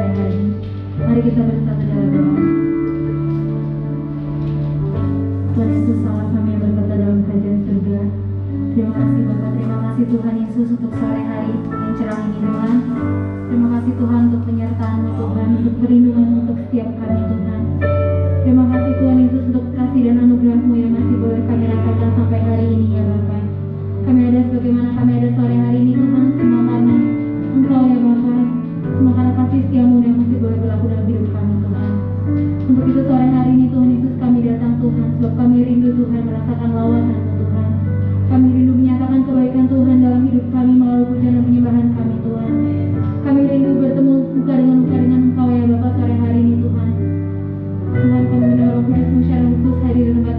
sore hari ini. Mari kita bersatu dalam doa. Tuhan Yesus, Allah kami yang berkata dalam kerajaan surga. Terima kasih Bapa, terima kasih Tuhan Yesus untuk sore hari yang cerah ini Tuhan. Terima kasih Tuhan untuk penyertaan-Mu Tuhan, untuk perlindungan untuk setiap kami Tuhan. Terima kasih Tuhan Yesus untuk kasih dan anugerah-Mu yang masih boleh kami rasakan sampai hari ini ya Bapa. Kami ada sebagaimana kami ada sore hari ini Tuhan, semua karena Engkau ya Bapa, semua karena kasih setiamu yang masih boleh berlaku dalam hidup kami Tuhan. Untuk itu sore hari ini Tuhan Yesus kami datang Tuhan, sebab kami rindu Tuhan merasakan lawanan-Mu Tuhan. Kami rindu menyatakan kebaikan Tuhan dalam hidup kami melalui pujian dan penyembahan kami Tuhan. Kami rindu bertemu muka dengan Engkau ya Bapa sore hari ini Tuhan. Tuhan kami mendorong Kudus-Mu secara khusus hadir di tempat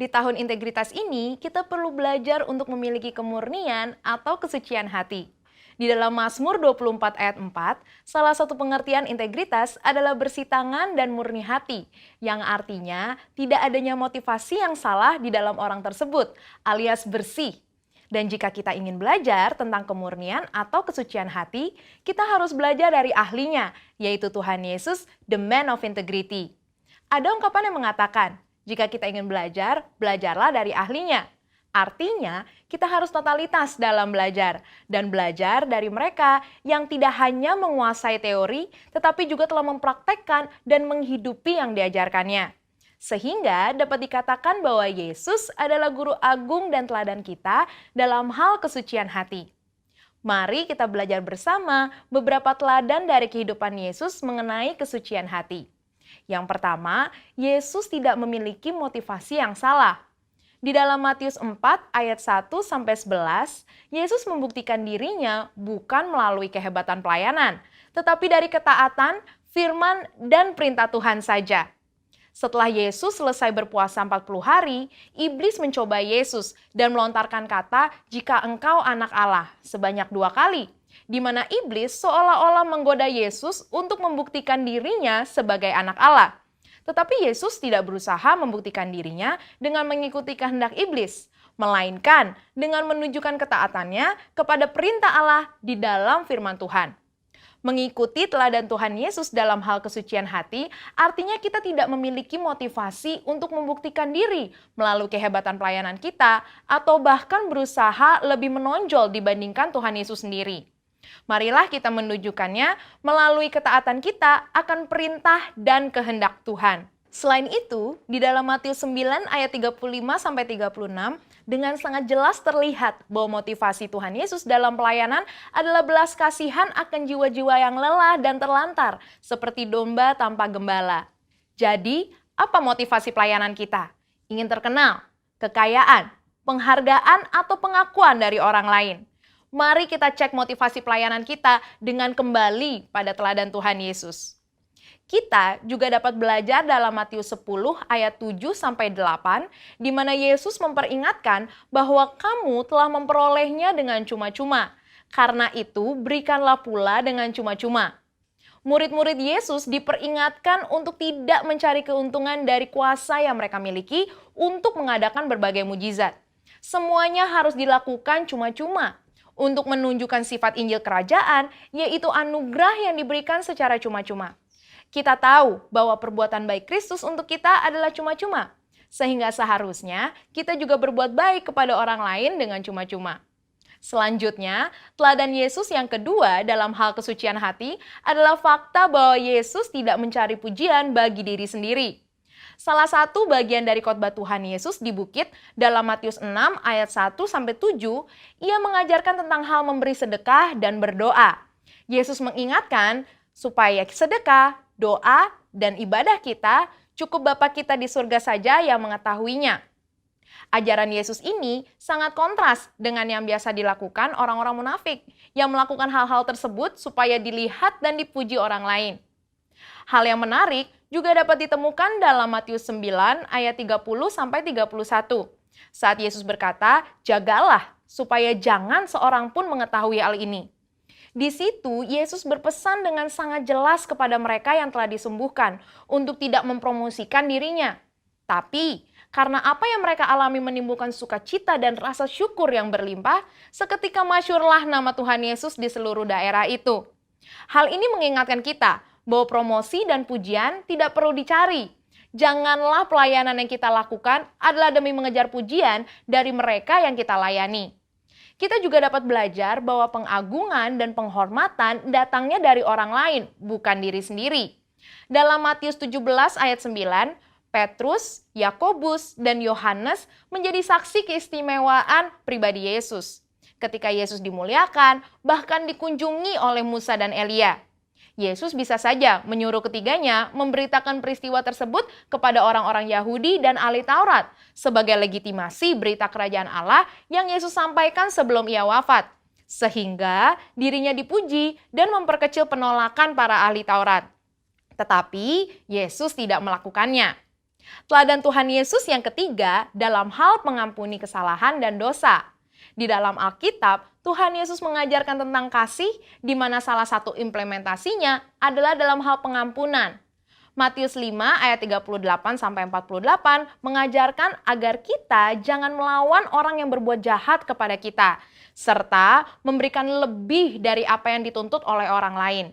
Di tahun integritas ini, kita perlu belajar untuk memiliki kemurnian atau kesucian hati. Di dalam Mazmur 24 ayat 4, salah satu pengertian integritas adalah bersih tangan dan murni hati, yang artinya tidak adanya motivasi yang salah di dalam orang tersebut, alias bersih. Dan jika kita ingin belajar tentang kemurnian atau kesucian hati, kita harus belajar dari ahlinya, yaitu Tuhan Yesus, the man of integrity. Ada ungkapan yang mengatakan, jika kita ingin belajar, belajarlah dari ahlinya. Artinya, kita harus totalitas dalam belajar dan belajar dari mereka yang tidak hanya menguasai teori, tetapi juga telah mempraktekkan dan menghidupi yang diajarkannya. Sehingga dapat dikatakan bahwa Yesus adalah guru agung dan teladan kita dalam hal kesucian hati. Mari kita belajar bersama beberapa teladan dari kehidupan Yesus mengenai kesucian hati. Yang pertama, Yesus tidak memiliki motivasi yang salah. Di dalam Matius 4 ayat 1-11, Yesus membuktikan dirinya bukan melalui kehebatan pelayanan, tetapi dari ketaatan, firman, dan perintah Tuhan saja. Setelah Yesus selesai berpuasa 40 hari, iblis mencoba Yesus dan melontarkan kata, "Jika engkau anak Allah," sebanyak 2 kali, di mana iblis seolah-olah menggoda Yesus untuk membuktikan dirinya sebagai anak Allah. Tetapi Yesus tidak berusaha membuktikan dirinya dengan mengikuti kehendak iblis, melainkan dengan menunjukkan ketaatannya kepada perintah Allah di dalam firman Tuhan. Mengikuti teladan Tuhan Yesus dalam hal kesucian hati, artinya kita tidak memiliki motivasi untuk membuktikan diri melalui kehebatan pelayanan kita, atau bahkan berusaha lebih menonjol dibandingkan Tuhan Yesus sendiri. Marilah kita menunjukkannya melalui ketaatan kita akan perintah dan kehendak Tuhan. Selain itu, di dalam Matius 9 ayat 35-36, dengan sangat jelas terlihat bahwa motivasi Tuhan Yesus dalam pelayanan adalah belas kasihan akan jiwa-jiwa yang lelah dan terlantar, seperti domba tanpa gembala. Jadi, apa motivasi pelayanan kita? Ingin terkenal, kekayaan, penghargaan, atau pengakuan dari orang lain? Mari kita cek motivasi pelayanan kita dengan kembali pada teladan Tuhan Yesus. Kita juga dapat belajar dalam Matius 10 ayat 7-8, di mana Yesus memperingatkan bahwa kamu telah memperolehnya dengan cuma-cuma. Karena itu, berikanlah pula dengan cuma-cuma. Murid-murid Yesus diperingatkan untuk tidak mencari keuntungan dari kuasa yang mereka miliki untuk mengadakan berbagai mujizat. Semuanya harus dilakukan cuma-cuma untuk menunjukkan sifat Injil Kerajaan, yaitu anugerah yang diberikan secara cuma-cuma. Kita tahu bahwa perbuatan baik Kristus untuk kita adalah cuma-cuma, sehingga seharusnya kita juga berbuat baik kepada orang lain dengan cuma-cuma. Selanjutnya, teladan Yesus yang kedua dalam hal kesucian hati adalah fakta bahwa Yesus tidak mencari pujian bagi diri sendiri. Salah satu bagian dari khotbah Tuhan Yesus di bukit dalam Matius 6 ayat 1-7, ia mengajarkan tentang hal memberi sedekah dan berdoa. Yesus mengingatkan supaya sedekah, doa, dan ibadah kita cukup Bapa kita di surga saja yang mengetahuinya. Ajaran Yesus ini sangat kontras dengan yang biasa dilakukan orang-orang munafik yang melakukan hal-hal tersebut supaya dilihat dan dipuji orang lain. Hal yang menarik juga dapat ditemukan dalam Matius 9 ayat 30-31. Saat Yesus berkata, "Jagalah supaya jangan seorang pun mengetahui hal ini." Di situ Yesus berpesan dengan sangat jelas kepada mereka yang telah disembuhkan untuk tidak mempromosikan dirinya. Tapi karena apa yang mereka alami menimbulkan sukacita dan rasa syukur yang berlimpah, seketika masyhurlah nama Tuhan Yesus di seluruh daerah itu. Hal ini mengingatkan kita bahwa promosi dan pujian tidak perlu dicari. Janganlah pelayanan yang kita lakukan adalah demi mengejar pujian dari mereka yang kita layani. Kita juga dapat belajar bahwa pengagungan dan penghormatan datangnya dari orang lain, bukan diri sendiri. Dalam Matius 17 ayat 9, Petrus, Yakobus, dan Yohanes menjadi saksi keistimewaan pribadi Yesus. Ketika Yesus dimuliakan, bahkan dikunjungi oleh Musa dan Elia. Yesus bisa saja menyuruh ketiganya memberitakan peristiwa tersebut kepada orang-orang Yahudi dan ahli Taurat sebagai legitimasi berita kerajaan Allah yang Yesus sampaikan sebelum ia wafat, sehingga dirinya dipuji dan memperkecil penolakan para ahli Taurat. Tetapi Yesus tidak melakukannya. Teladan Tuhan Yesus yang ketiga dalam hal mengampuni kesalahan dan dosa. Di dalam Alkitab, Tuhan Yesus mengajarkan tentang kasih, di mana salah satu implementasinya adalah dalam hal pengampunan. Matius 5 ayat 38-48 mengajarkan agar kita jangan melawan orang yang berbuat jahat kepada kita, serta memberikan lebih dari apa yang dituntut oleh orang lain.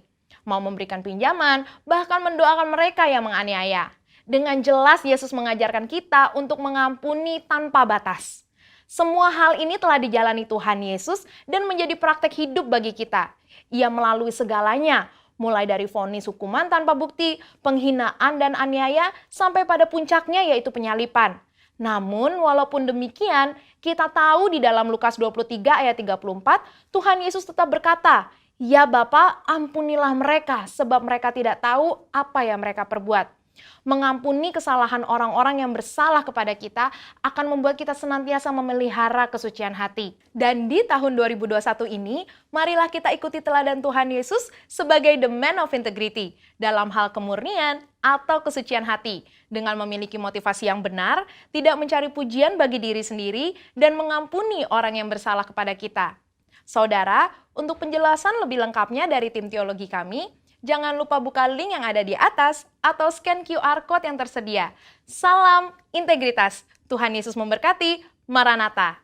Mau memberikan pinjaman, bahkan mendoakan mereka yang menganiaya. Dengan jelas Yesus mengajarkan kita untuk mengampuni tanpa batas. Semua hal ini telah dijalani Tuhan Yesus dan menjadi praktek hidup bagi kita. Ia melalui segalanya, mulai dari vonis hukuman tanpa bukti, penghinaan dan aniaya, sampai pada puncaknya yaitu penyalipan. Namun walaupun demikian, kita tahu di dalam Lukas 23 ayat 34, Tuhan Yesus tetap berkata, "Ya Bapa, ampunilah mereka, sebab mereka tidak tahu apa yang mereka perbuat." Mengampuni kesalahan orang-orang yang bersalah kepada kita akan membuat kita senantiasa memelihara kesucian hati. Dan di tahun 2021 ini, marilah kita ikuti teladan Tuhan Yesus sebagai the man of integrity dalam hal kemurnian atau kesucian hati, dengan memiliki motivasi yang benar, tidak mencari pujian bagi diri sendiri, dan mengampuni orang yang bersalah kepada kita. Saudara, untuk penjelasan lebih lengkapnya dari tim teologi kami, jangan lupa buka link yang ada di atas atau scan QR Code yang tersedia. Salam integritas. Tuhan Yesus memberkati. Maranatha.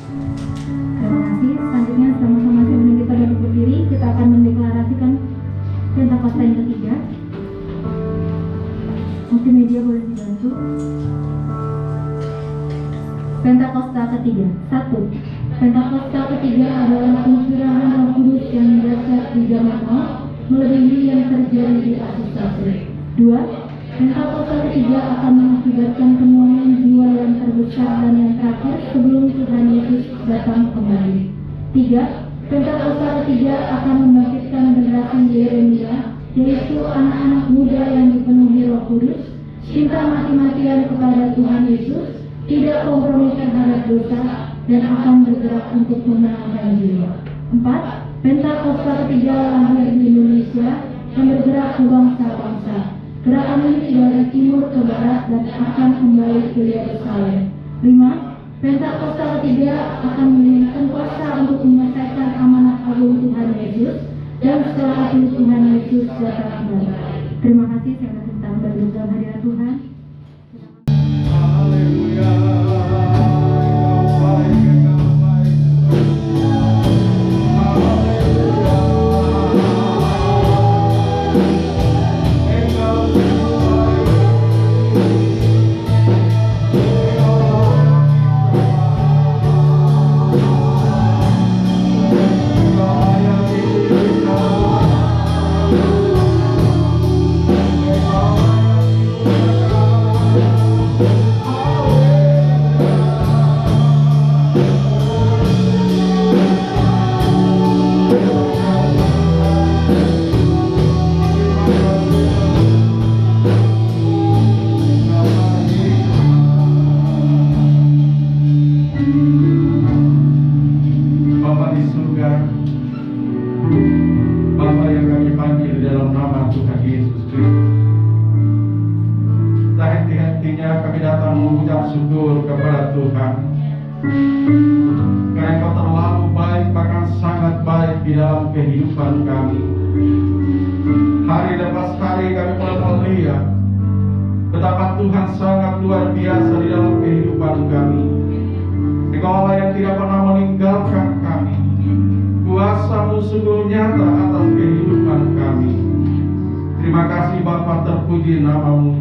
Terima kasih. Selanjutnya sama-sama sebelum kita berdiri, kita akan mendeklarasikan Pentakosta yang ketiga. Multimedia boleh dibantu. Pentakosta ketiga. 1. Pentakosta ketiga adalah pencurahan Roh Kudus yang dahsyat di zaman Noah, melebihi yang terjadi di akhir zaman. 2. Pentakosta ketiga akan mengakibatkan penuaian jiwa yang terbesar dan yang terakhir sebelum Tuhan Yesus datang kembali. 3. Pentakosta ketiga akan membangkitkan generasi Yeremia, yaitu anak-anak muda yang dipenuhi Roh Kudus, cinta mati-matian kepada Tuhan Yesus, tidak kompromi terhadap dosa, dan akan bergerak untuk memenangkan jiwa. 4. Pentakosta ketiga lahir di Indonesia yang bergerak ke bangsa-bangsa. Gerakan ini dari timur ke barat dan akan kembali ke Yerusalem. 5. Pentakosta ketiga akan menginginkan kuasa untuk menyelesaikan amanat agung Tuhan Yesus, dan setelah itu Tuhan Yesus datang kembali. Terima kasih, saya akan tentang berdiri dalam hadirat Tuhan. Kehidupan kami, hari lepas hari kami mulai melihat betapa Tuhan sangat luar biasa di dalam kehidupan kami. Engkau Allah yang tidak pernah meninggalkan kami. Kuasa-Mu sungguh nyata atas kehidupan kami. Terima kasih Bapa, terpuji nama-Mu.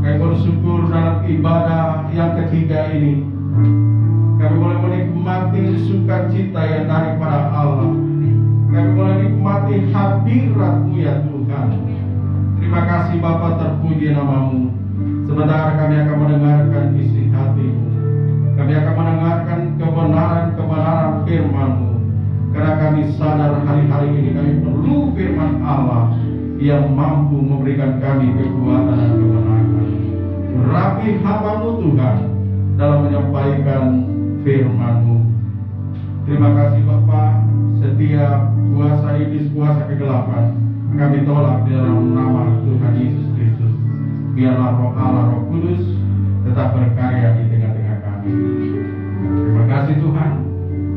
Kami bersyukur dalam ibadah yang ketiga ini kami boleh menikmati sukacita yang daripada Allah. Kami boleh nikmati hadirat-Mu ya Tuhan. Terima kasih Bapa, terpuji nama-Mu. Sebentar kami akan mendengarkan isi hati-Mu. Kami akan mendengarkan kebenaran-kebenaran firman-Mu. Karena kami sadar hari-hari ini kami perlu firman Allah yang mampu memberikan kami kekuatan dan kemenangan. Rapi hamba-Mu Tuhan dalam menyampaikan firman-Mu. Terima kasih Bapa. setiap kuasa iblis, kuasa kegelapan, kami tolak di dalam nama Tuhan Yesus Kristus. Biarlah Roh Allah, Roh Kudus tetap berkarya di tengah-tengah kami. Terima kasih Tuhan,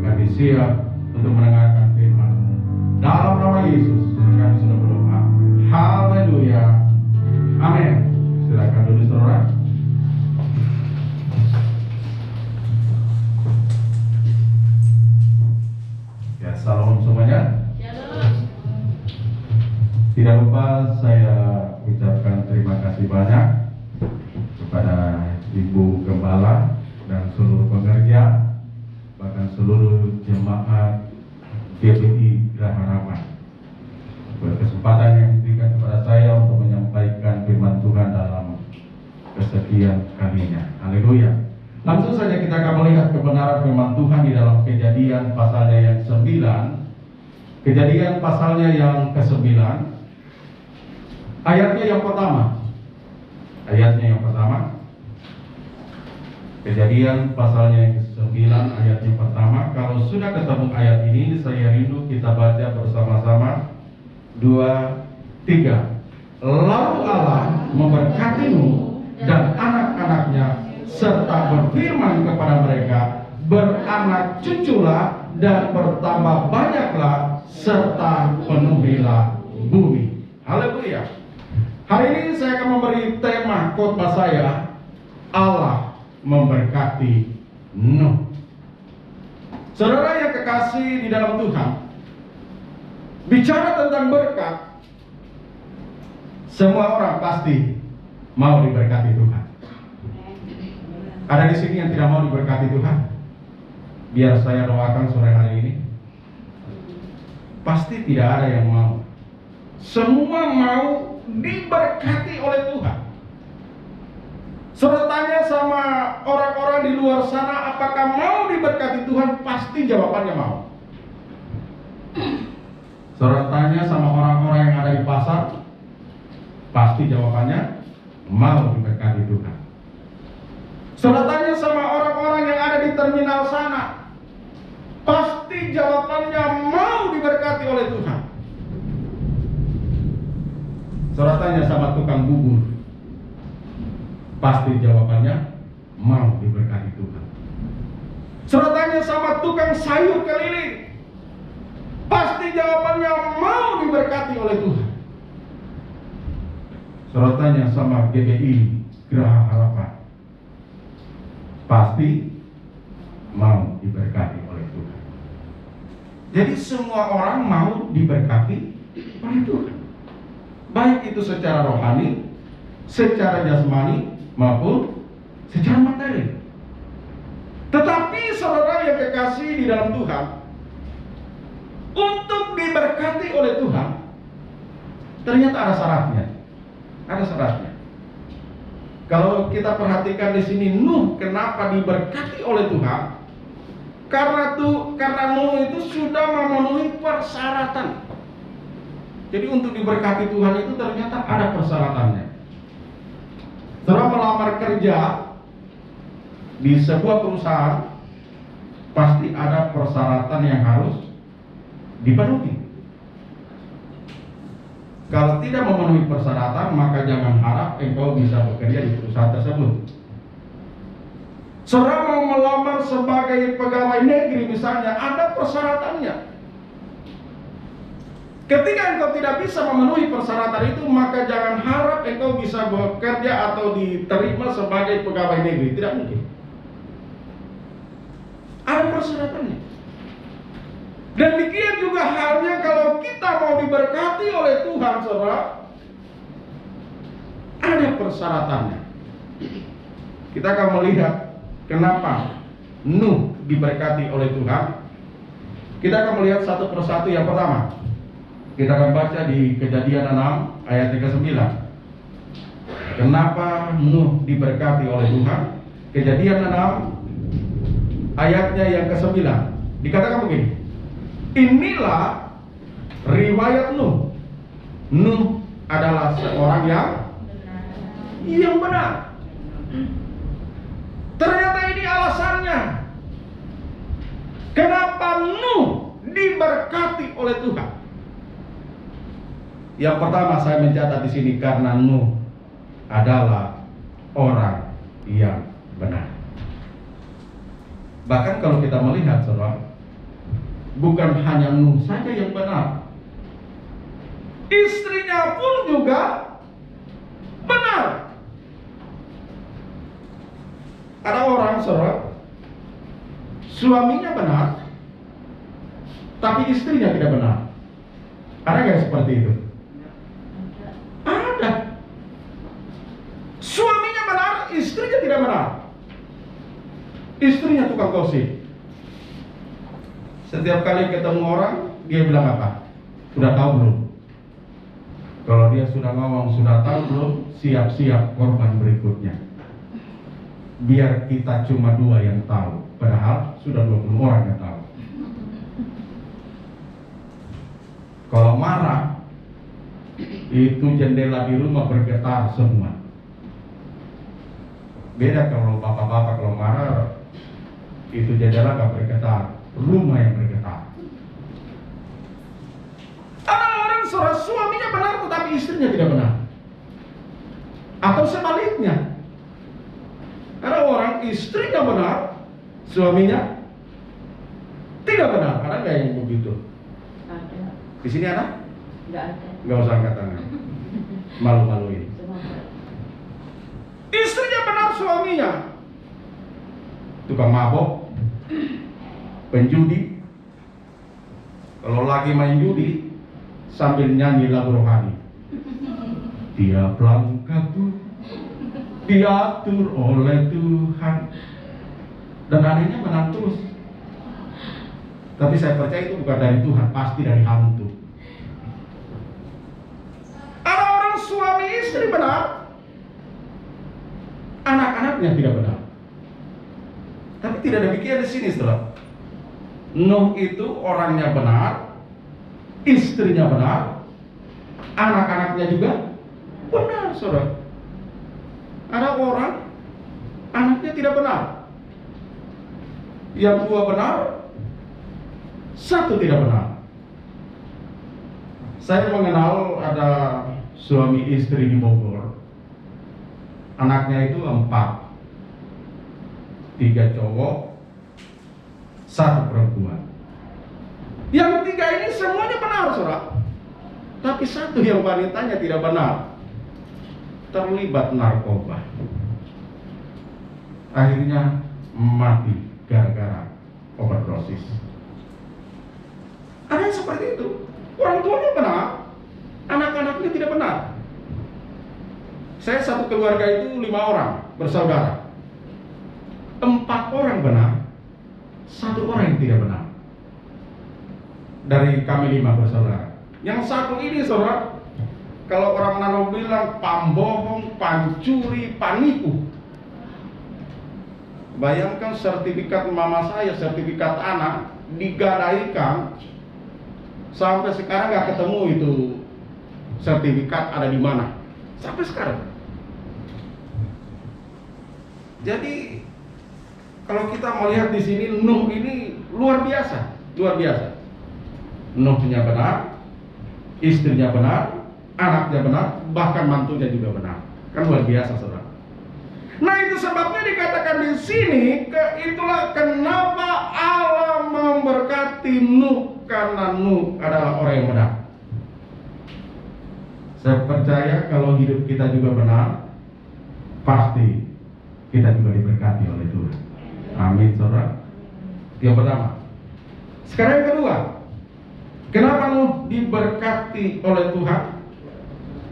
kami siap untuk mendengarkan firman-Mu. Dalam nama Yesus kami sudah berdoa. Haleluya. Amin. Silakan duduk saudara. Ya, salam semuanya. Tidak lupa saya ucapkan terima kasih banyak kepada Ibu Gembala dan seluruh pekerja, bahkan seluruh jemaat GBI Geraha Harapan, berkesempatan yang diberikan kepada saya untuk menyampaikan firman Tuhan dalam kesekian kalinya. Haleluya. Langsung saja kita akan melihat kebenaran firman Tuhan di dalam Kejadian pasalnya yang 9. Kejadian pasalnya yang ke-9. Ayatnya yang pertama. Kejadian pasalnya yang 9 ayat yang pertama. Kalau sudah ketemu ayat ini, saya rindu kita baca bersama-sama. 2, 3. Lalu Allah memberkatimu dan anak-anaknya, serta berfirman kepada mereka, beranak cuculah dan bertambah banyaklah, serta penuhilah bumi. Haleluya. Hari ini saya akan memberi tema khotbah saya, Allah memberkati Nuh. Saudara yang kekasih di dalam Tuhan, bicara tentang berkat, semua orang pasti mau diberkati Tuhan. Ada di sini yang tidak mau diberkati Tuhan? Biar saya doakan sore hari ini. Pasti tidak ada yang mau. Semua mau diberkati oleh Tuhan. Saudara tanya sama orang-orang di luar sana, apakah mau diberkati Tuhan? Pasti jawabannya mau. Saudara tanya sama orang-orang yang ada di pasar, pasti jawabannya mau diberkati Tuhan. Saudara tanya sama orang-orang yang ada di terminal sana, pasti jawabannya mau diberkati oleh Tuhan. Saudara tanya sama tukang bubur, pasti jawabannya mau diberkati Tuhan. Saudara tanya sama tukang sayur keliling, pasti jawabannya mau diberkati oleh Tuhan. Saudara tanya sama GBI Geraha Harapan, pasti mau diberkati oleh Tuhan. Jadi semua orang mau diberkati oleh Tuhan, baik itu secara rohani, secara jasmani, maupun secara materi. Tetapi saudara yang kekasih di dalam Tuhan, untuk diberkati oleh Tuhan, ternyata ada syaratnya. Ada syaratnya. Kalau kita perhatikan di sini, Nuh kenapa diberkati oleh Tuhan? Karena Nuh itu sudah memenuhi persyaratan. Jadi untuk diberkati Tuhan itu ternyata ada persyaratannya. Setelah melamar kerja di sebuah perusahaan, pasti ada persyaratan yang harus dipenuhi. Kalau tidak memenuhi persyaratan, maka jangan harap engkau bisa bekerja di perusahaan tersebut. Saudara mau melamar sebagai pegawai negeri misalnya, ada persyaratannya. Ketika engkau tidak bisa memenuhi persyaratan itu, maka jangan harap engkau bisa bekerja atau diterima sebagai pegawai negeri. Tidak mungkin. Ada persyaratannya. Dan demikian juga halnya kalau kita mau diberkati oleh Tuhan, saudara, ada persyaratannya. Kita akan melihat kenapa Nuh diberkati oleh Tuhan. Kita akan melihat satu persatu. Yang pertama, kita akan baca di Kejadian 6 ayat 39. Kenapa Nuh diberkati oleh Tuhan? Kejadian 6 ayatnya yang ke-9. Dikatakan begini, inilah riwayat Nuh. Nuh adalah seorang yang benar. Ternyata ini alasannya kenapa Nuh diberkati diberkati oleh Tuhan. Yang pertama saya mencatat di sini karena Nuh adalah orang yang benar. Bahkan kalau kita melihat, saudara, bukan hanya Nuh saja yang benar, istrinya pun juga benar. Ada orang, saudara, suaminya benar, tapi istrinya tidak benar. Ada nggak seperti itu? Ada. Suaminya benar, istrinya tidak benar. Istrinya tukang gosip. Setiap kali ketemu orang, dia bilang apa? Sudah tahu belum? Kalau dia sudah ngomong sudah tahu belum, siap-siap korban berikutnya. Biar kita cuma 2 yang tahu, padahal sudah 20 orang yang tahu. Kalau marah, itu jendela di rumah bergetar semua. Beda kalau bapak-bapak kalau marah, itu jendela gak bergetar, rumah yang bergetar. Ada orang suaminya benar tetapi istrinya tidak benar. Atau sebaliknya, ada orang istrinya benar, suaminya tidak benar. Ada nggak yang begitu? Ada. Di sini ada? Nggak ada. Nggak usah angkat tangan. Malu-maluin. Istrinya benar, suaminya tukang mabok, penjudi. Kalau lagi main judi sambil nyanyi lagu rohani. Tiap langkahku diatur oleh Tuhan. Dan akhirnya menang terus. Tapi saya percaya itu bukan dari Tuhan, pasti dari hantu. Ada orang suami istri benar, anak-anaknya tidak benar. Tapi tidak demikian di sini, saudara. Nuh itu orangnya benar, istrinya benar, anak-anaknya juga benar, saudara. Ada orang anaknya tidak benar, yang 2 benar, 1 tidak benar. Saya mengenal ada suami istri di Bogor. Anaknya itu 4, 3 cowok, 1 perempuan. Yang 3 ini semuanya benar, saudara. Tapi 1 yang wanitanya tidak benar, terlibat narkoba. Akhirnya mati gara-gara overdosis. Ada yang seperti itu. Orang tuanya benar, anak-anaknya tidak benar. Saya satu keluarga itu 5 orang bersaudara. 4 orang benar, 1 orang yang tidak benar. Dari kami 5 bersaudara. Yang 1 ini, saudara, kalau orang Manado bilang pembohong, pancuri, penipu. Bayangkan sertifikat mama saya, sertifikat anak digadaikan, sampai sekarang nggak ketemu itu sertifikat ada di mana. Sampai sekarang. Jadi kalau kita melihat di sini Nuh ini luar biasa, luar biasa. Nuhnya benar, istrinya benar, anaknya benar, bahkan mantunya juga benar. Kan luar biasa, saudara. Nah, itu sebabnya dikatakan di sini, itulah kenapa Allah memberkati Nuh, karena Nuh adalah orang yang benar. Saya percaya kalau hidup kita juga benar, pasti kita juga diberkati oleh Tuhan. Amin, saudara. Yang pertama. Sekarang yang kedua, kenapa Nuh diberkati oleh Tuhan?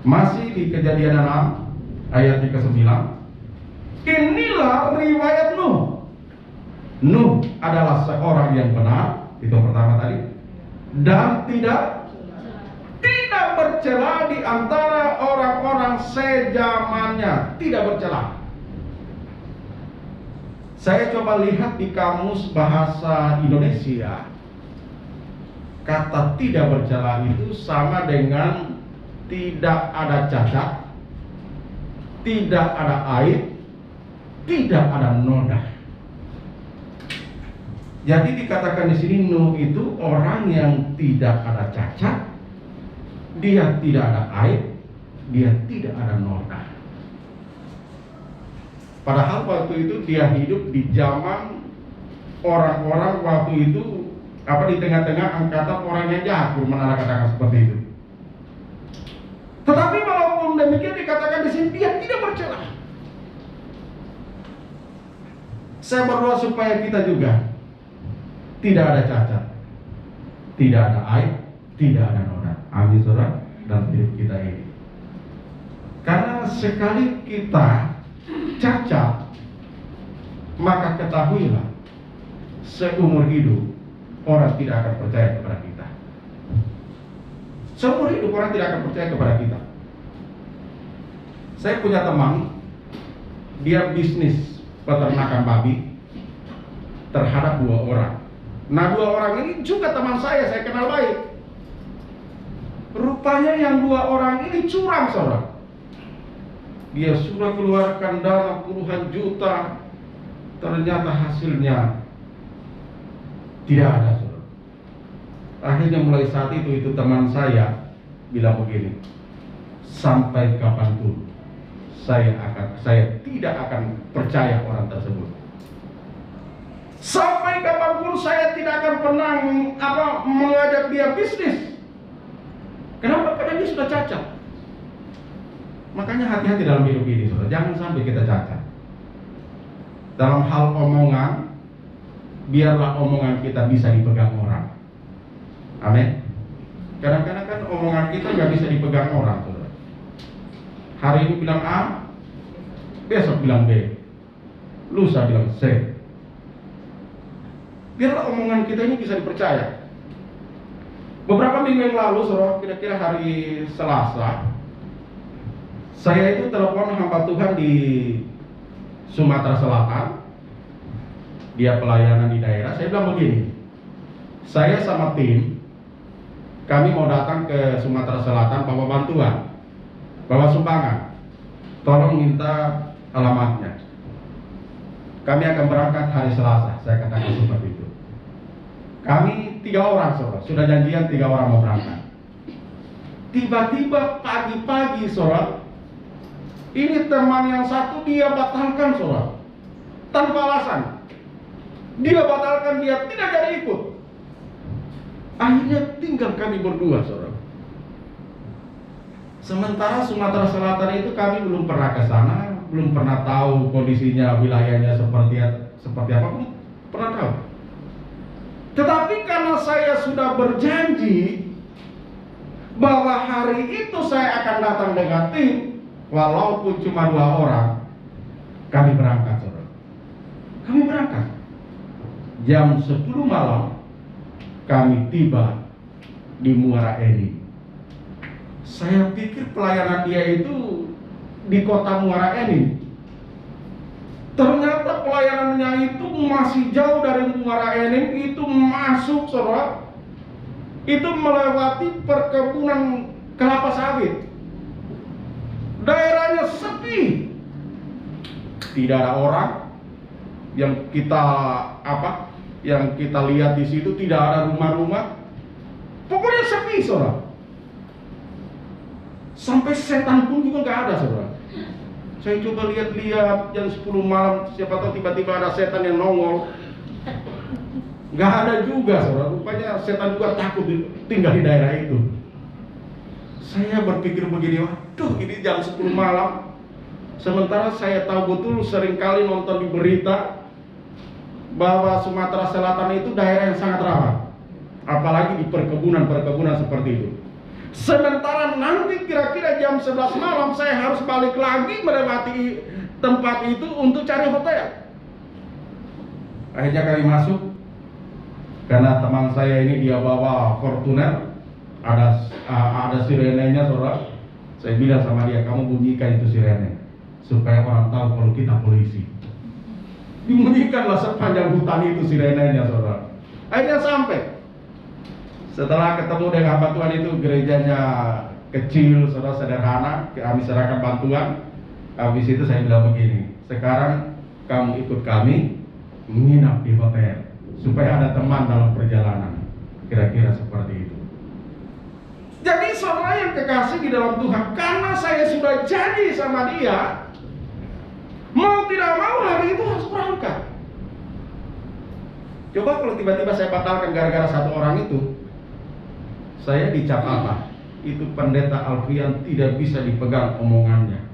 Masih di Kejadian 6 ayat ke-9. Inilah riwayat Nuh. Nuh adalah seorang yang benar, itu yang pertama tadi, dan tidak bercela di antara orang-orang sejamannya, tidak bercela. Saya coba lihat di kamus bahasa Indonesia, kata tidak bercela itu sama dengan tidak ada cacat, tidak ada aib, tidak ada noda. Jadi dikatakan di sini Nuh itu orang yang tidak ada cacat, dia tidak ada aib, dia tidak ada noda. Padahal waktu itu dia hidup di zaman orang-orang waktu itu di tengah-tengah angkatan orang yang jahat, katakan seperti itu. Tetapi walaupun demikian dikatakan di sini dia tidak bercela. Saya berdoa supaya kita juga tidak ada cacat, tidak ada aib, tidak ada noda. Amin saudara, dalam hidup kita ini. Karena sekali kita cacat, maka ketahuilah seumur hidup orang tidak akan percaya kepada kita. Seumur hidup orang tidak akan percaya kepada kita. Saya punya teman, dia bisnis peternakan babi terhadap 2 orang. Nah 2 orang ini juga teman saya kenal baik. Rupanya yang 2 orang ini curang saudara. Dia sudah keluarkan dana puluhan juta, ternyata hasilnya tidak ada saudara. Akhirnya mulai saat itu teman saya bilang begini, sampai kapanpun saya tidak akan percaya orang tersebut. Sampai kapanpun saya tidak akan pernah mengajak dia bisnis. Kenapa? Karena dia sudah cacat. Makanya hati-hati dalam hidup ini saudara, jangan sampai kita cacat. Dalam hal omongan, biarlah omongan kita bisa dipegang orang. Amin. Kadang-kadang kan omongan kita nggak bisa dipegang orang saudara. Hari ini bilang A, besok bilang B, lusa bilang C. Biarlah omongan kita ini bisa dipercaya. Beberapa minggu yang lalu, saudara, kira-kira hari Selasa, saya itu telepon hamba Tuhan di Sumatera Selatan. Dia pelayanan di daerah. Saya bilang begini, saya sama tim, kami mau datang ke Sumatera Selatan bawa bantuan, bawa sumbangan. Tolong minta alamatnya. Kami akan berangkat hari Selasa. Saya katakan seperti itu. Kami 3 orang saudara, sudah janjian 3 orang mau berangkat. Tiba-tiba pagi-pagi saudara, ini teman yang satu dia batalkan saudara, tanpa alasan. Dia batalkan, dia tidak jadi ikut. Akhirnya tinggal kami berdua saudara. Sementara Sumatera Selatan itu kami belum pernah ke sana, belum pernah tahu kondisinya, wilayahnya seperti apa, belum pernah tahu. Tetapi karena saya sudah berjanji bahwa hari itu saya akan datang dengan tim, walaupun cuma 2 orang, kami berangkat saudara. Kami berangkat jam 10 malam, kami tiba di Muara Enim. Saya pikir pelayanan dia itu di kota Muara Enim. Ternyata pelayanannya itu masih jauh dari Muara Enim, itu masuk saudara, itu melewati perkebunan kelapa sawit. Daerahnya sepi, tidak ada orang. Yang kita lihat di situ tidak ada rumah-rumah. Pokoknya sepi saudara. Sampai setan pun juga nggak ada saudara. Saya coba lihat-lihat jam 10 malam, siapa tahu tiba-tiba ada setan yang nongol. Nggak ada juga saudara. Rupanya setan juga takut tinggal di daerah itu. Saya berpikir begini, waduh ini jam 10 malam. Sementara saya tahu betul seringkali nonton di berita bahwa Sumatera Selatan itu daerah yang sangat rawan. Apalagi di perkebunan-perkebunan seperti itu. Sementara nanti kira-kira jam 11 malam saya harus balik lagi melewati tempat itu untuk cari hotel. Akhirnya kami masuk. Karena teman saya ini dia bawa Fortuner, ada sirenenya saudara. Saya bilang sama dia, kamu bunyikan itu sirene supaya orang tahu kalau kita polisi. Dibunyikanlah sepanjang hutan itu sirenenya saudara. Akhirnya sampai. Setelah ketemu dengan bantuan itu, gerejanya kecil, saudara, sederhana, kami serahkan bantuan. Habis itu saya bilang begini, sekarang kamu ikut kami menginap di hotel supaya ada teman dalam perjalanan. Kira-kira seperti itu. Jadi saudara yang kekasih di dalam Tuhan, karena saya sudah janji sama dia, mau tidak mau hari itu harus berangkat. Coba kalau tiba-tiba saya batalkan gara-gara satu orang itu, saya dicap apa? Itu pendeta Alfian tidak bisa dipegang omongannya,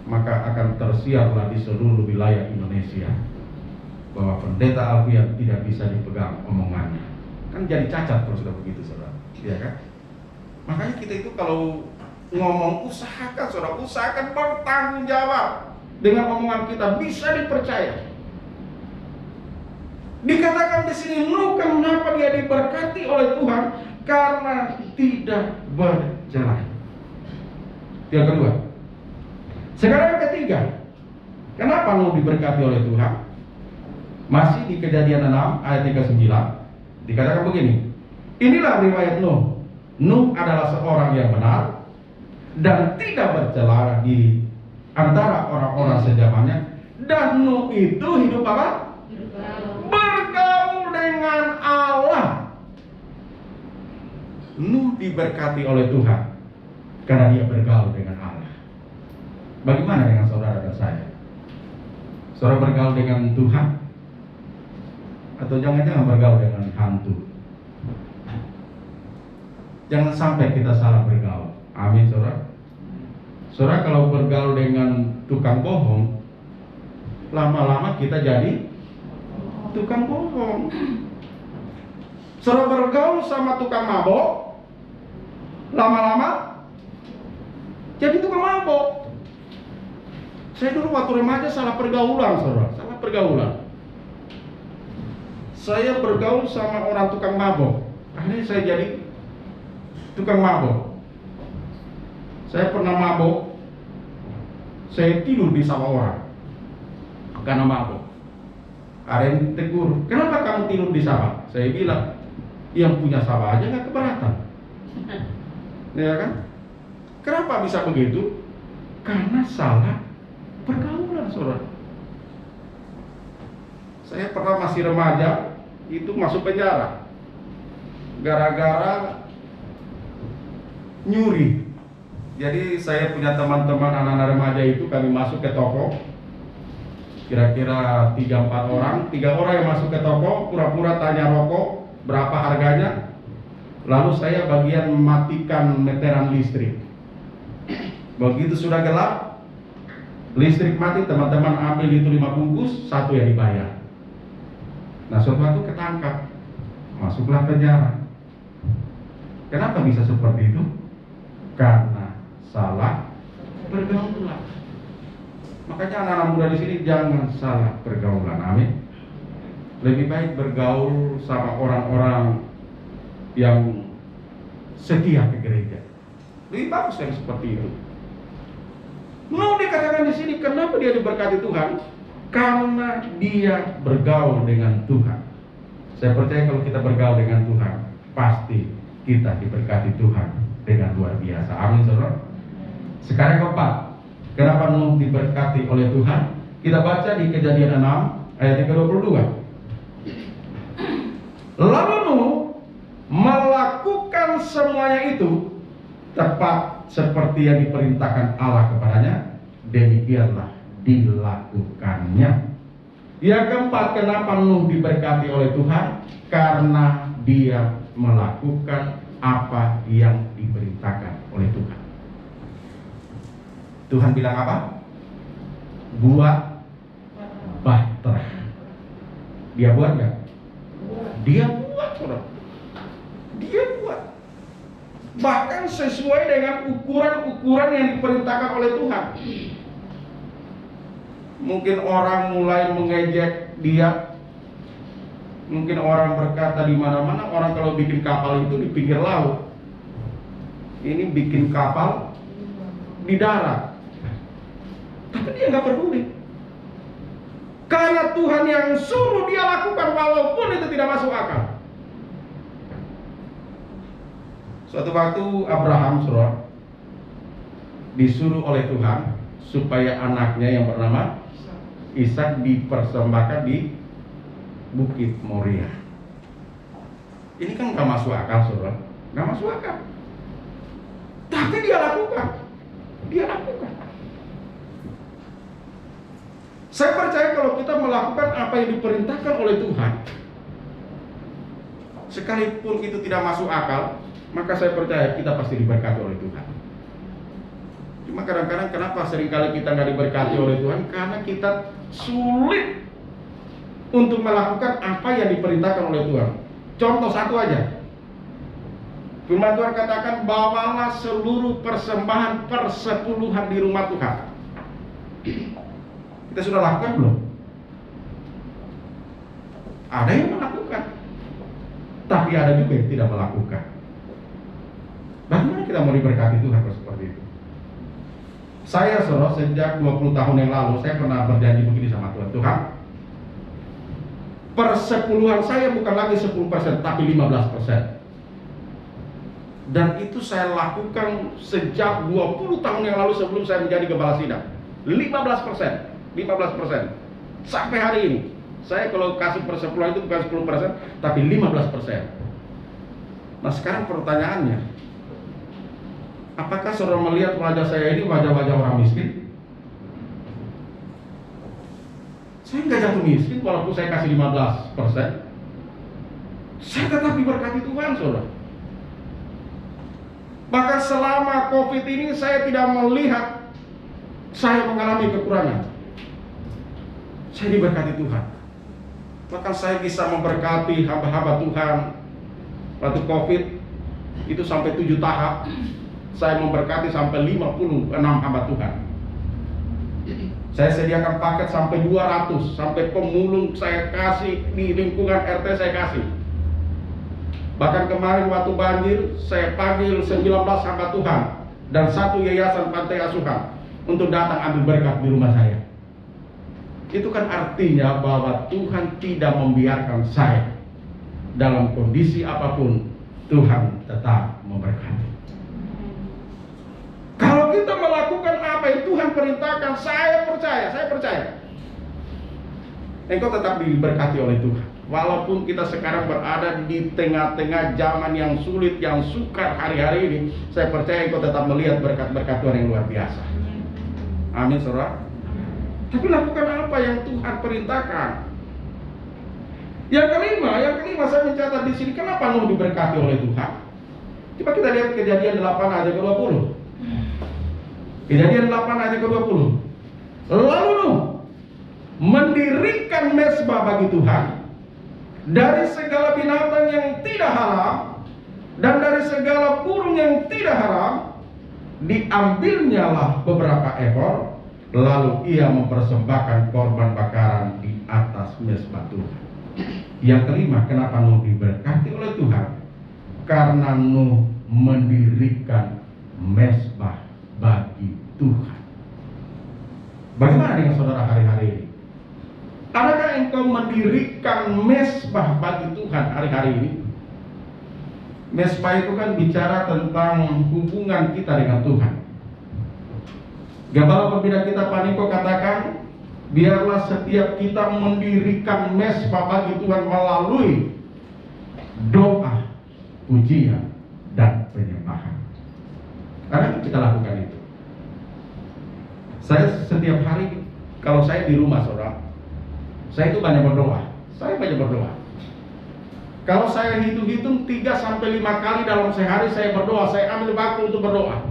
maka akan tersiarlah di seluruh wilayah Indonesia bahwa pendeta Alfian tidak bisa dipegang omongannya. Kan jadi cacat kalau sudah begitu, saudara, ya kan? Makanya kita itu kalau ngomong, usahakan bertanggung jawab dengan omongan kita, bisa dipercaya. Dikatakan di sini, Nuh kenapa dia diberkati oleh Tuhan? Karena tidak bercelah. Yang kedua. Sekarang yang ketiga, kenapa Nuh diberkati oleh Tuhan? Masih di Kejadian 6 ayat 39 dikatakan begini, inilah riwayat Nuh. Nuh adalah seorang yang benar dan tidak bercela di antara orang-orang sezamannya. Dan Nuh itu hidup apa? Bergaul dengan Allah. Nuh diberkati oleh Tuhan karena dia bergaul dengan Allah. Bagaimana dengan saudara dan saya? Saudara bergaul dengan Tuhan? Atau jangan-jangan bergaul dengan hantu? Jangan sampai kita salah bergaul. Amin, saudara. Saudara, kalau bergaul dengan tukang bohong, lama-lama kita jadi tukang bohong. Saudara bergaul sama tukang mabok, lama-lama jadi tukang mabok. Saya dulu waktu remaja salah pergaulan, saudara. Salah pergaulan. Saya bergaul sama orang tukang mabok. Akhirnya saya jadi tukang mabok. Saya pernah mabok, saya tidur di sawah orang karena mabok. Ada yang tegur, kenapa kamu tidur di sawah? Saya bilang, yang punya sawah aja nggak keberatan. Ya kan? Kenapa bisa begitu? Karena salah pergaulan, saudara. Saya pernah masih remaja, itu masuk penjara gara-gara nyuri. Jadi saya punya teman-teman anak-anak remaja itu, kami masuk ke toko, kira-kira 3-4 orang. 3 orang yang masuk ke toko, pura-pura tanya rokok berapa harganya, lalu saya bagian mematikan meteran listrik. Begitu sudah gelap, listrik mati, teman-teman ambil itu 5 bungkus, 1 yang dibayar. Nah, suatu waktu ketangkap, masuklah penjara. Kenapa bisa seperti itu? Karena salah pergaulan. Makanya anak-anak muda di sini jangan salah pergaulan. Amin. Lebih baik bergaul sama orang-orang yang setia ke gereja. Lebih bagus yang seperti itu. Nuh dikatakan di sini, kenapa dia diberkati Tuhan? Karena dia bergaul dengan Tuhan. Saya percaya kalau kita bergaul dengan Tuhan, pasti kita diberkati Tuhan dengan luar biasa. Amin, saudara. Sekarang keempat, kenapa Nuh diberkati oleh Tuhan? Kita baca di Kejadian 6 ayat 22. Lalu Nuh melakukan semuanya itu tepat seperti yang diperintahkan Allah kepadanya, demikianlah dilakukannya. Yang keempat, kenapa Nuh diberkati oleh Tuhan? Karena dia melakukan apa yang diperintahkan oleh Tuhan. Tuhan bilang apa? Buat bahtera. Dia buat nggak? Dia buat, saudara. Dia buat. Bahkan sesuai dengan ukuran-ukuran yang diperintahkan oleh Tuhan. Mungkin orang mulai mengejek dia. Mungkin orang berkata di mana-mana, orang kalau bikin kapal itu di pinggir laut. Ini bikin kapal di darat. Tapi dia nggak peduli. Karena Tuhan yang suruh dia lakukan walaupun itu tidak masuk akal. Suatu waktu Abraham, saudara, disuruh oleh Tuhan supaya anaknya yang bernama Ishak dipersembahkan di Bukit Moria. Ini kan gak masuk akal, saudara. Gak masuk akal. Tapi dia lakukan. Dia lakukan. Saya percaya kalau kita melakukan apa yang diperintahkan oleh Tuhan, sekalipun itu tidak masuk akal, maka saya percaya kita pasti diberkati oleh Tuhan. Cuma kadang-kadang kenapa seringkali kita nggak diberkati oleh Tuhan? Karena kita sulit untuk melakukan apa yang diperintahkan oleh Tuhan. Contoh satu aja. Firman Tuhan katakan, bawalah seluruh persembahan persepuluhan di rumah Tuhan. Kita sudah lakukan belum? Ada yang melakukan, tapi ada juga yang tidak melakukan. Bagaimana kita mau diberkati Tuhan kalau seperti itu? Saya, saudara, sejak 20 tahun yang lalu, saya pernah berjanji begini sama Tuhan. Tuhan, persepuluhan saya bukan lagi 10%, tapi 15%. Dan itu saya lakukan sejak 20 tahun yang lalu sebelum saya menjadi gembala sidang. 15%. 15%. Sampai hari ini. Saya kalau kasih persepuluhan itu bukan 10%, tapi 15%. Nah sekarang pertanyaannya, apakah saudara melihat wajah saya ini wajah-wajah orang miskin? Saya nggak jatuh miskin walaupun saya kasih 15%. Saya tetap diberkati Tuhan, saudara. Bahkan selama COVID ini saya tidak melihat saya mengalami kekurangan. Saya diberkati Tuhan. Bahkan saya bisa memberkati hamba-hamba Tuhan. Waktu COVID itu sampai 7 tahap. Saya memberkati sampai 56 hamba Tuhan. Saya sediakan paket sampai 200. Sampai pemulung saya kasih, di lingkungan RT saya kasih. Bahkan kemarin waktu banjir, saya panggil 19 hamba Tuhan dan 1 yayasan pantai asuhan untuk datang ambil berkat di rumah saya. Itu kan artinya bahwa Tuhan tidak membiarkan saya dalam kondisi apapun, Tuhan tetap memberkati. Kalau kita melakukan apa yang Tuhan perintahkan, saya percaya engkau tetap diberkati oleh Tuhan. Walaupun kita sekarang berada di tengah-tengah zaman yang sulit, yang sukar hari-hari ini, saya percaya engkau tetap melihat berkat-berkat Tuhan yang luar biasa. Amin, saudara. Tapi lakukan apa yang Tuhan perintahkan. Yang kelima saya mencatat di sini, kenapa Nuh diberkati oleh Tuhan? Coba kita lihat Kejadian 8 ayat ke-20. Kejadian 8 ayat ke-20. Lalu Nuh mendirikan mezbah bagi Tuhan dari segala binatang yang tidak haram dan dari segala burung yang tidak haram. Diambilnyalah beberapa ekor, lalu ia mempersembahkan korban bakaran di atas mezbah Tuhan. Yang kelima, kenapa Nuh diberkati oleh Tuhan? Karena Nuh mendirikan mezbah bagi Tuhan. Bagaimana dengan saudara hari-hari ini? Adakah engkau mendirikan mezbah bagi Tuhan hari-hari ini? Mezbah itu kan bicara tentang hubungan kita dengan Tuhan. Gembala pembina kita Paniko katakan, biarlah setiap kita mendirikan mezbah bagi Tuhan melalui doa, pujian, dan penyembahan. Karena kita lakukan itu. Saya setiap hari, kalau saya di rumah, saudara, saya itu banyak berdoa. Kalau saya hitung-hitung 3-5 kali dalam sehari saya berdoa, saya ambil waktu untuk berdoa.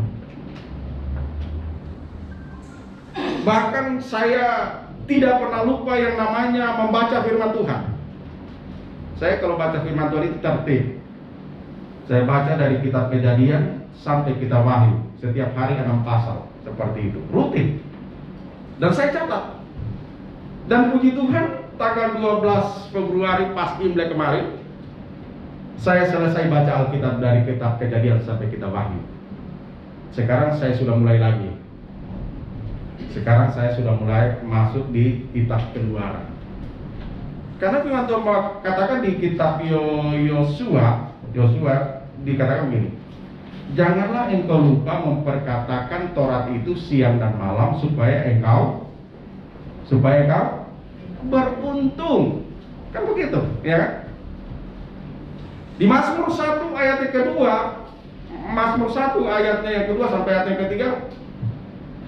Bahkan saya tidak pernah lupa yang namanya membaca firman Tuhan. Saya kalau baca firman Tuhan itu tertib. Saya baca dari kitab Kejadian sampai kitab Wahyu. Setiap hari 6 pasal, seperti itu, rutin. Dan saya catat. Dan puji Tuhan, tanggal 12 Februari pas Imlek kemarin, saya selesai baca Alkitab dari kitab Kejadian sampai kitab Wahyu. Sekarang saya sudah mulai lagi. Sekarang saya sudah mulai masuk di kitab Keluaran. Karena firman Tuhan katakan di kitab Yosua dikatakan begini, janganlah engkau lupa memperkatakan Taurat itu siang dan malam supaya engkau beruntung Kan begitu, ya kan? Di Mazmur 1 ayat yang kedua, Mazmur 1 ayatnya yang kedua sampai ayat yang ketiga,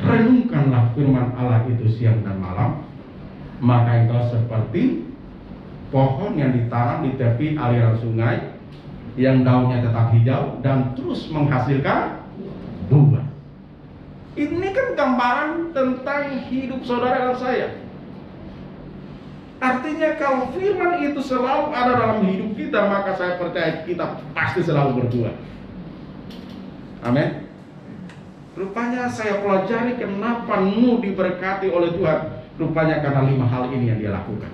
renungkanlah firman Allah itu siang dan malam, maka engkau seperti pohon yang ditanam di tepi aliran sungai, yang daunnya tetap hijau dan terus menghasilkan buah. Ini kan gambaran tentang hidup saudara dan saya. Artinya kalau firman itu selalu ada dalam hidup kita, maka saya percaya kita pasti selalu berbuah. Amin. Rupanya saya pelajari kenapa Nuh diberkati oleh Tuhan. Rupanya karena 5 hal ini yang dia lakukan.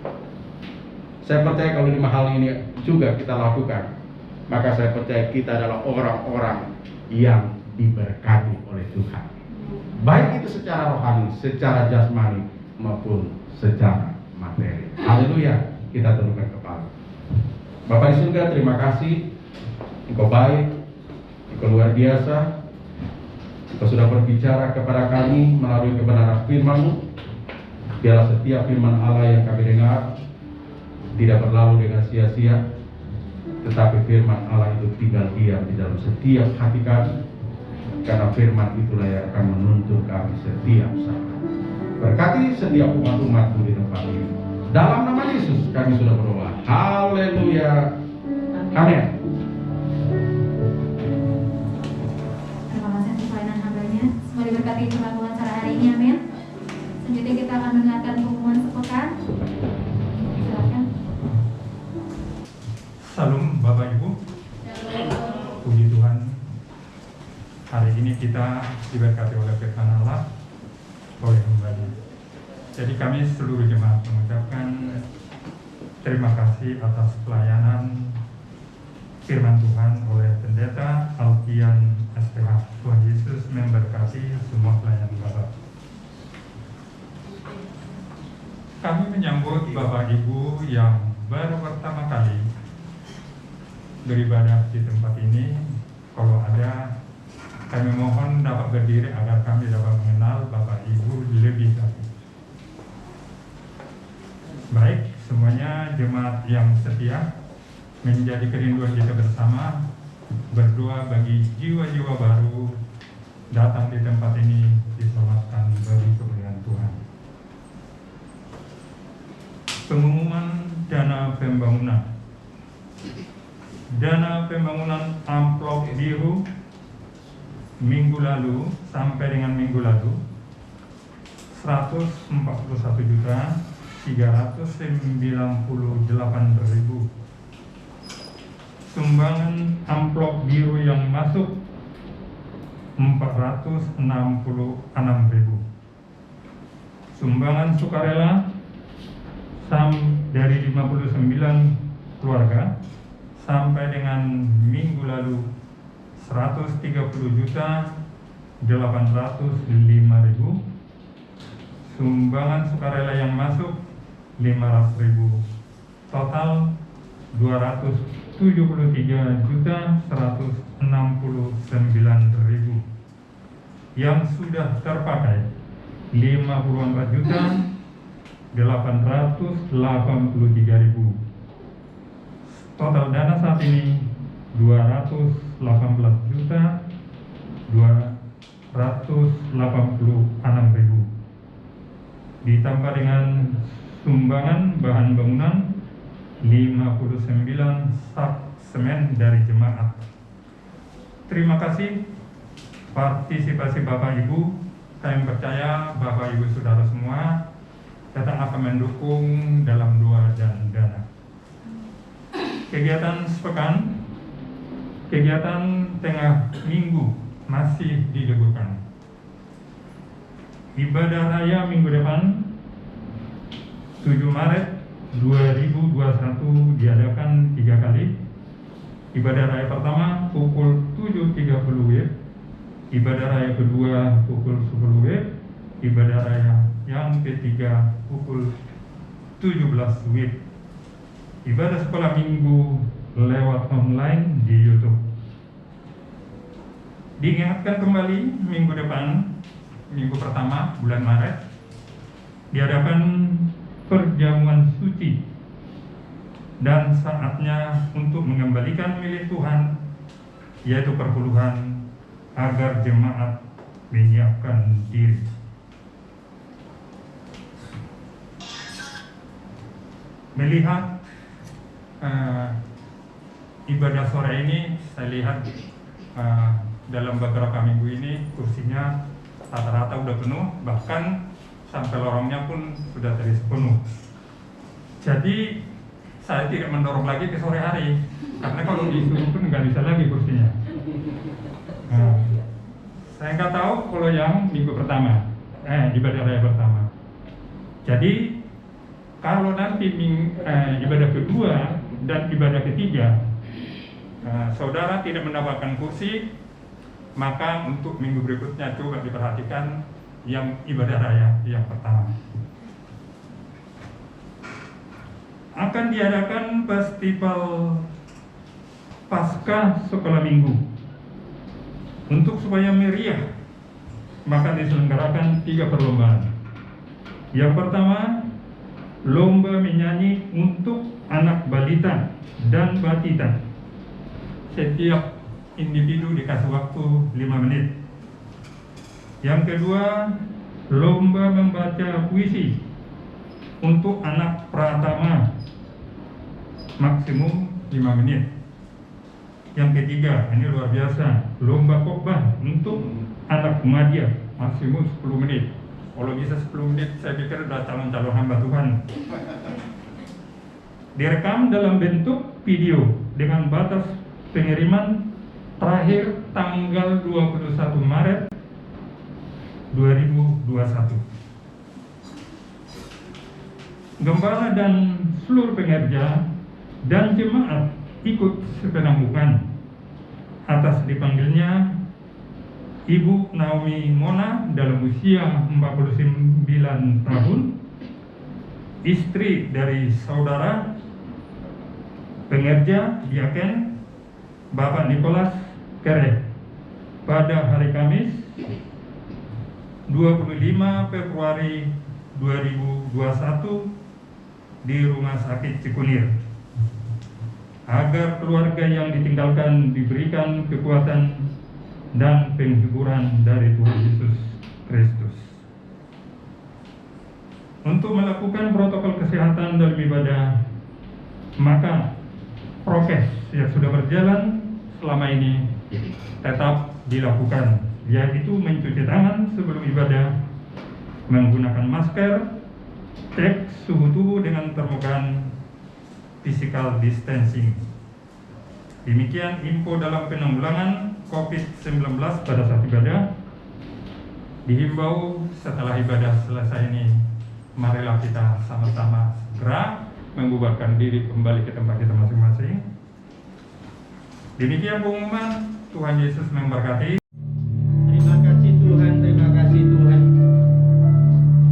Saya percaya kalau 5 hal ini juga kita lakukan, maka saya percaya kita adalah orang-orang yang diberkati oleh Tuhan. Baik itu secara rohani, secara jasmani, maupun secara materi. Haleluya. Kita tundukkan kepala. Bapa di surga, terima kasih. Engkau baik, Engkau luar biasa. Engkau sudah berbicara kepada kami melalui kebenaran firman-Mu. Biarlah setiap firman Allah yang kami dengar tidak berlalu dengan sia-sia, tetapi firman Allah itu tinggal diam di dalam setiap hati kami, karena firman itulah yang akan menuntun kami setiap saat. Berkati setiap umat-umat-Mu di tempat ini. Dalam nama Yesus kami sudah berdoa. Haleluya. Amin. Terima kasih untuk pelayanan hambanya. Semoga diberkati firman Tuhan pada hari ini. Amin. Selanjutnya kita akan mendengarkan pengumuman sepekan. Silakan. Salam Bapak Ibu. Puji Tuhan. Hari ini kita diberkati oleh firman Allah, oleh hamba-Nya. Jadi kami seluruh jemaat mengucapkan terima kasih atas pelayanan firman Tuhan oleh Pendeta Alfian SPH. Tuhan Yesus memberkati semua pelayan Bapak. Kami menyambut Bapak Ibu yang baru pertama kali beribadah di tempat ini. Kalau ada, kami mohon dapat berdiri agar kami dapat mengenal Bapak Ibu lebih lagi. Baik, semuanya jemaat yang setia, menjadi kerinduan kita bersama berdoa bagi jiwa-jiwa baru datang di tempat ini diselamatkan bagi kemuliaan Tuhan. Pengumuman dana pembangunan. Dana pembangunan amplop biru minggu lalu sampai dengan minggu lalu 141.398.000. Sumbangan amplop biru yang masuk 466.000. Sumbangan sukarela dari 59 keluarga sampai dengan minggu lalu 130.805.000. Sumbangan sukarela yang masuk 500.000. Total 273.169.000. Yang sudah terpakai 54.883.000. Total dana saat ini 218.286.000. Ditambah dengan sumbangan bahan bangunan 59 sak semen dari jemaat. Terima kasih partisipasi Bapak Ibu. Kami percaya Bapak Ibu Saudara semua tetap akan mendukung dalam doa dan dana. Kegiatan sepekan, kegiatan tengah minggu masih diliburkan. Ibadah raya minggu depan 7 Maret 2021 diadakan 3 kali. Ibadah raya pertama pukul 7.30 WIB, ibadah raya kedua pukul 10 WIB, ibadah raya yang ketiga pukul 17 WIB. Ibadah sekolah minggu lewat online di YouTube. Diingatkan kembali minggu depan, minggu pertama bulan Maret, diadakan perjamuan suci dan saatnya untuk mengembalikan milik Tuhan, yaitu perpuluhan, agar jemaat menyiapkan diri. Melihat ibadah sore ini, saya lihat dalam beberapa minggu ini kursinya rata-rata udah penuh, bahkan sampai lorongnya pun sudah terisi penuh. Jadi saya tidak mendorong lagi ke sore hari, karena kalau disuruh pun nggak bisa lagi kursinya. Saya nggak tahu kalau yang minggu pertama, ibadah raya pertama. Jadi kalau nanti ibadah kedua dan ibadah ketiga, saudara tidak mendapatkan kursi, maka untuk minggu berikutnya coba diperhatikan yang ibadah raya yang pertama. Akan diadakan festival Paskah sekolah minggu. Untuk supaya meriah, maka diselenggarakan 3 perlombaan. Yang pertama, lomba menyanyi untuk anak balita dan batita. Setiap individu dikasih waktu 5 menit. Yang kedua, lomba membaca puisi untuk anak pratama, maksimum 5 menit. Yang ketiga, ini luar biasa, lomba khotbah untuk anak muda, maksimum 10 menit. Kalau bisa 10 menit, saya pikir sudah calon-calon hamba Tuhan. Direkam dalam bentuk video dengan batas pengiriman terakhir tanggal 21 Maret 2021. Gembala dan seluruh pengerja dan jemaat ikut sepenanggungan atas dipanggilnya Ibu Naomi Mona dalam usia 49 tahun, istri dari saudara pengerja Diaken Bapak Nicholas Kere, pada hari Kamis 25 Februari 2021 di Rumah Sakit Cikunir, agar keluarga yang ditinggalkan diberikan kekuatan dan penghiburan dari Tuhan Yesus Kristus. Untuk melakukan protokol kesehatan dalam ibadah, maka prokes yang sudah berjalan selama ini tetap dilakukan, yaitu mencuci tangan sebelum ibadah, menggunakan masker, cek suhu tubuh dengan termogan, physical distancing. Demikian info dalam penanggulangan COVID-19 pada saat ibadah. Dihimbau setelah ibadah selesai ini, marilah kita sama-sama segera membubarkan diri kembali ke tempat kita masing-masing. Demikian pengumuman. Tuhan Yesus memberkati. Terima kasih Tuhan, terima kasih Tuhan.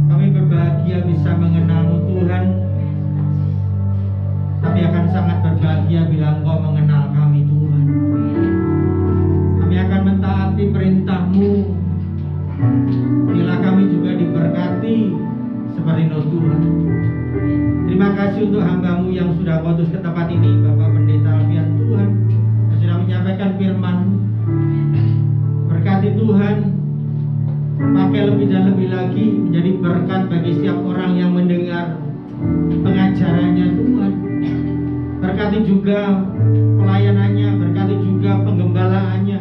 Kami berbahagia bisa mengenal-Mu Tuhan. Kami akan sangat berbahagia bila Engkau mengenal kami Tuhan. Kami akan mentaati perintah-Mu bila kami juga diberkati seperti Tuhan. Terima kasih untuk hamba-Mu yang sudah utus ke tempat ini, Bapak Pendeta Alfian Tuhan, yang sudah menyampaikan firman-Mu. Berkati Tuhan, pakai lebih dan lebih lagi menjadi berkat bagi setiap orang yang mendengar pengajarannya Tuhan. Berkati juga pelayanannya, berkati juga penggembalaannya,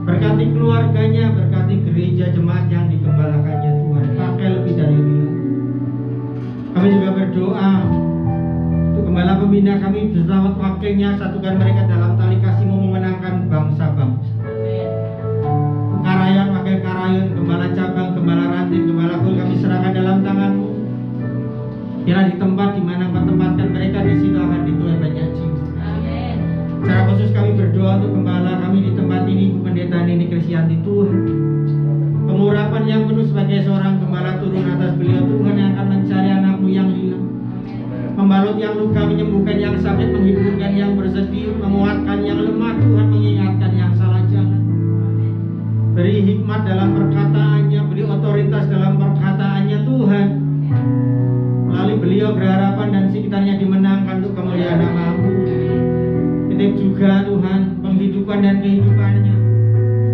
berkati keluarganya, berkati gereja jemaat yang digembalakannya Tuhan. Pakai lebih dan lebih lagi. Kami juga berdoa untuk gembala pembina kami bersama wakilnya, satukan mereka dalam tali kasih-Mu memenangkan bangsa-bangsa. Karayan, wakil karayan, gembala cabang, gembala ranting, gembala kul kami serahkan dalam tangan-Mu. Biarlah di tempat di mana Kau tempatkan mereka, di situ akan dituai banyak jiwa. Amin. Secara khusus kami berdoa untuk gembala kami di tempat ini, Bu Pendeta Nini Krisyanti Tuhan. Pengurapan yang penuh sebagai seorang gembala turun atas beliau Tuhan, yang akan mencari anak-Mu yang hilang, membalut yang luka, menyembuhkan yang sakit, menghiburkan yang bersedih, memuatkan yang lemah Tuhan, mengingatkan yang salah jalan. Beri hikmat dalam perkataannya, beri otoritas dalam perkataannya Tuhan. Melalui beliau berharapan dan sekitarnya dimenangkan menyenangkan untuk kemuliaan nama-Mu. Titip juga Tuhan penghidupan dan kehidupannya,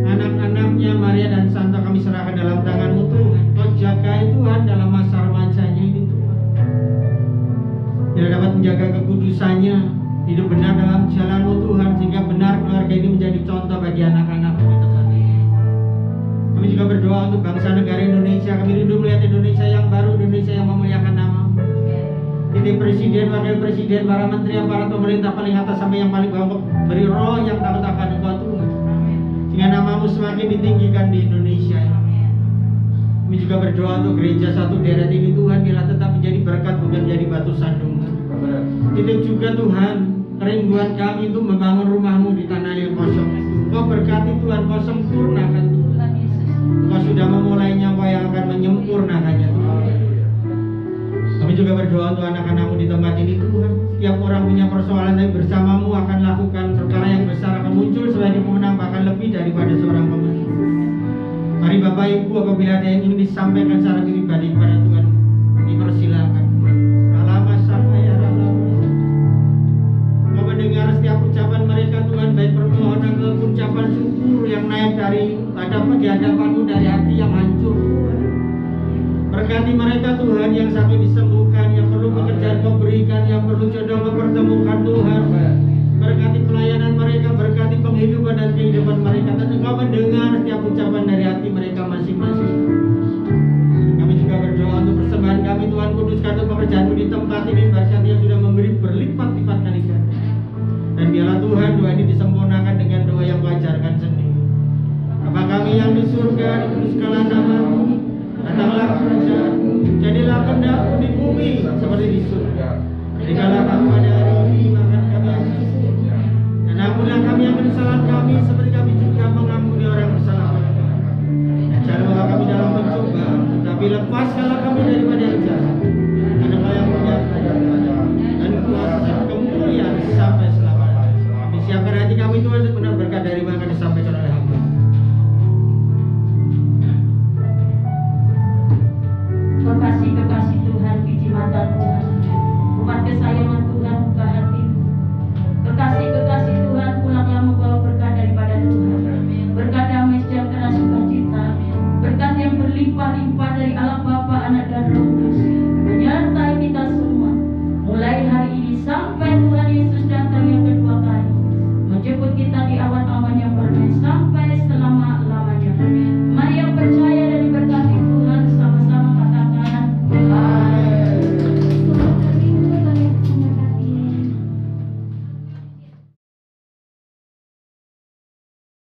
anak-anaknya Maria dan Santa kami serahkan dalam tangan-Mu Tuhan. Kau jagai Tuhan dalam masa remajanya ini Tuhan. Bila dapat menjaga kekudusannya, hidup benar dalam jalan-Mu Tuhan, sehingga benar keluarga ini menjadi contoh bagi anak-anak-Mu di tempat ini. Kami juga berdoa untuk bangsa negara Indonesia. Kami rindu melihat Indonesia yang baru, Indonesia yang memuliakan nama-Mu. Titip presiden, wakil presiden, para menteri, aparat pemerintah paling atas sampai yang paling bawah, beri roh yang takut akan Engkau Tuhan, sehingga nama-Mu semakin ditinggikan di Indonesia. Kami juga berdoa untuk gereja satu deret ini Tuhan, bila tetap menjadi berkat bukan menjadi batu sandungan. Titip juga Tuhan kerinduan kami untuk membangun rumah-Mu di tanah yang kosong itu. Kau berkati Tuhan, Kau sempurnakan Tuhan. Kau sudah memulainya, Kau yang akan menyempurnakannya Tuhan. Kami juga berdoa untuk anak-anak-Mu di tempat ini Tuhan. Setiap orang punya persoalan, tapi bersama-Mu akan lakukan perkara yang besar, akan muncul sebagai pemenang, bahkan lebih daripada seorang pemenang. Mari Bapak Ibu, apabila ada yang ingin disampaikan secara pribadi kepada Tuhan, dipersilakan. Alama sampai Kau mendengar setiap ucapan mereka Tuhan, baik permohonan maupun ucapan syukur yang naik dari di hadapan-Mu dari hati yang hancur Tuhan. Berkati mereka Tuhan yang sakit disembuhkan, yang perlu pekerjaan Kau berikan, yang perlu jodoh Kau pertemukan Tuhan. Berkati pelayanan mereka, berkati penghidupan dan kehidupan mereka, dan Engkau mendengar setiap ucapan dari hati mereka masing-masing. Kami juga berdoa untuk persembahan kami Tuhan, kuduskan untuk pekerjaan-Mu di tempat ini, berkati yang sudah memberi berlipat-lipat kali ganda. Dan biarlah Tuhan doa ini disempurnakan dengan doa yang Kau ajarkan sendiri. Bapa kami yang di surga, dikuduskanlah nama-Mu, datanglah kerajaan-Mu, jadilah kehendak-Mu di bumi seperti di surga. Berikanlah kami pada hari ini makan kami yang secukupnya, dan ampunilah kami yang kesalahan kami, seperti kami juga mengampuni orang yang bersalah pada kami. Dan jangan bawa kami dalam pencobaan, tetapi lepaskanlah kami daripada yang jahat. Karena Kau yang punya kerajaan dan kuasa dan kemuliaan sampai selama-lamanya. Kami siapkan hati kami Tuhan untuk benar berkat dari mana disampaikan oleh hamba.